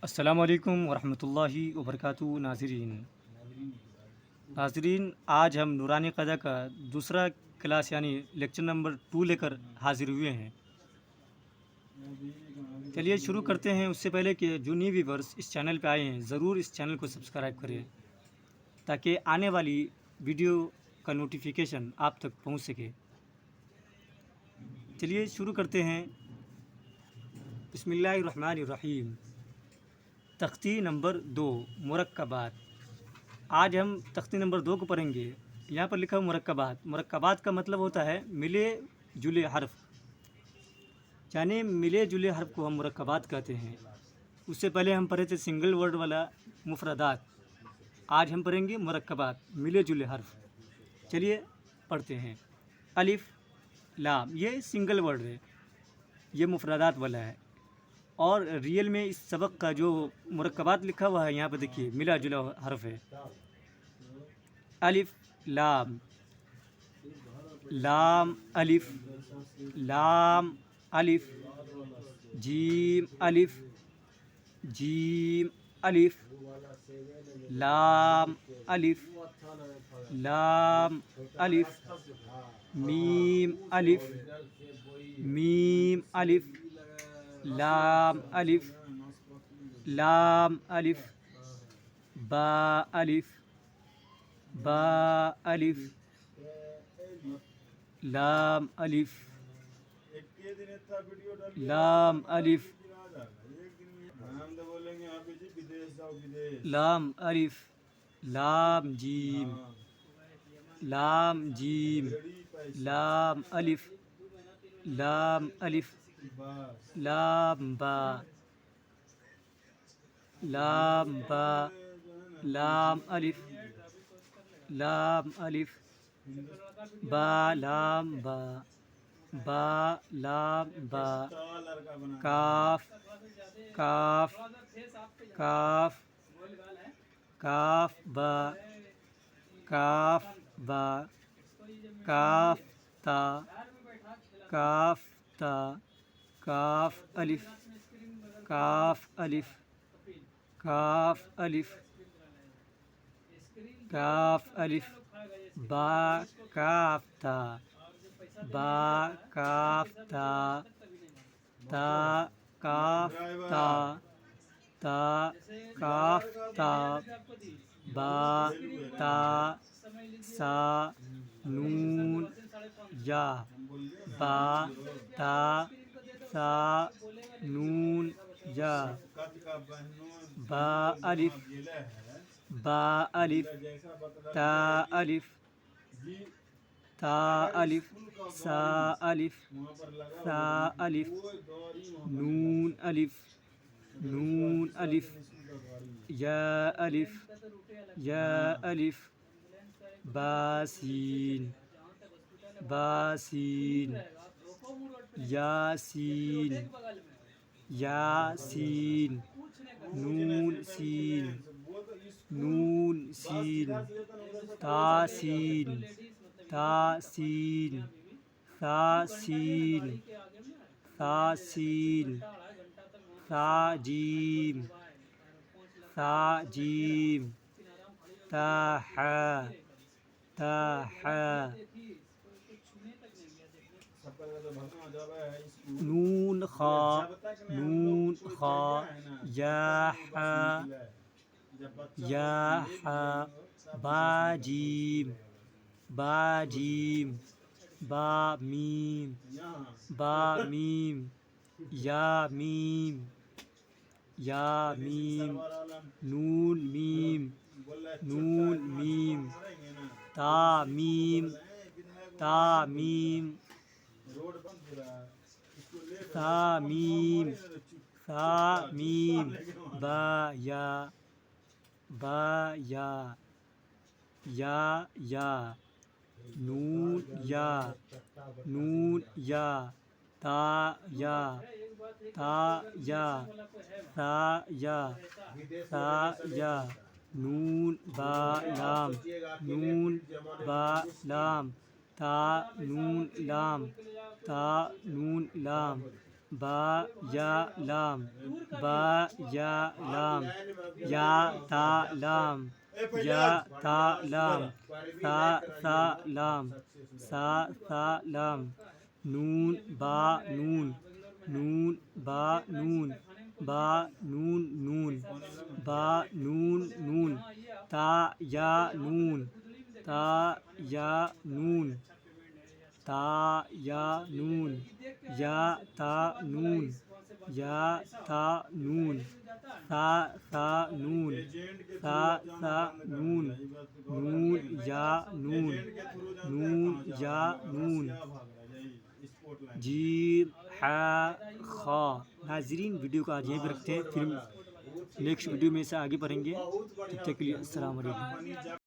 السلام علیکم ورحمۃ اللہ وبرکاتہ ناظرین، آج ہم نورانی قضا کا دوسرا کلاس یعنی لیکچر نمبر 2 لے کر حاضر ہوئے ہیں۔ چلیے شروع کرتے ہیں۔ اس سے پہلے کہ جو نیو ویورز اس چینل پہ آئے ہیں ضرور اس چینل کو سبسکرائب کریں تاکہ آنے والی ویڈیو کا نوٹیفیکیشن آپ تک پہنچ سکے۔ چلیے شروع کرتے ہیں۔ بسم اللہ الرحمن الرحیم۔ تختی نمبر 2 مرکبات۔ آج ہم تختی نمبر 2 کو پڑھیں گے۔ یہاں پر لکھا مرکبات۔ مرکبات کا مطلب ہوتا ہے ملے جلے حرف، یعنی ملے جلے حرف کو ہم مرکبات کہتے ہیں۔ اس سے پہلے ہم پڑھے تھے سنگل ورڈ والا مفردات، آج ہم پڑھیں گے مرکبات ملے جلے حرف۔ چلیے پڑھتے ہیں۔ الف لام، یہ سنگل ورڈ ہے، یہ مفردات والا ہے، اور ریئل میں اس سبق کا جو مرکبات لکھا ہوا ہے یہاں پہ دیکھیے ملا جلا حرف ہے۔ الف لام، لام الف، لام الف، جیم الف، جیم الف، لام الف، لام الف، میم الف، میم الف، لام الف، لام الف، با الف، با الف، لام الف، لام الف، لام الف، لام جیم، لام جیم، لام الف، لام الف، لام با، لام با، لام الف، لام الف، با لام با، با لام با، کاف، کاف، کاف، کاف با، کاف با، کاف تا، کاف تا، کاف الف، کاف الف، کاف الف، کاف الف، با کاف تا، با کاف تا، تا کاف تا، تا کاف تا، با تا سا نون یا، با تا سا نون یا، با الف، با الف، تا الف، تا الف، سا الف، سا الف، نون الف، نون الف، یا الف، یا الف، باسین، باسین، یاسین، یاسین، نون سین، نون سین، تاسین، تاسین، ثاسین، ثاسین، ثاجیم، ثاجیم، تاحا، تاحا، نون خا، نون خا، یا حا، یا حا، با جیم، با جیم، با میم، با میم، یا میم، یا میم، نون میم، نون میم، تا میم، تا میم، تا میم، تا میم، با یا، با یا، یا یا، نون یا، نون یا، تا یا، تا یا، تا یا، تا یا، نون با لام، نون با لام، تا نون لام، تا نون لام، با یا لام با یا لام یا تا لام یا تا لام سا لام سا لام نون با نون نون با نون با نون با نون تا یا نون تا یا نون تا یا نون یا تا نون یا تا نون سا نون سا نون نون یا نون جیم خا. ناظرین ویڈیو کو آج یہیں پہ رکھتے ہیں، پھر نیکسٹ ویڈیو میں سے آگے پڑھیں گے. تب تک کے لیے السلام علیکم.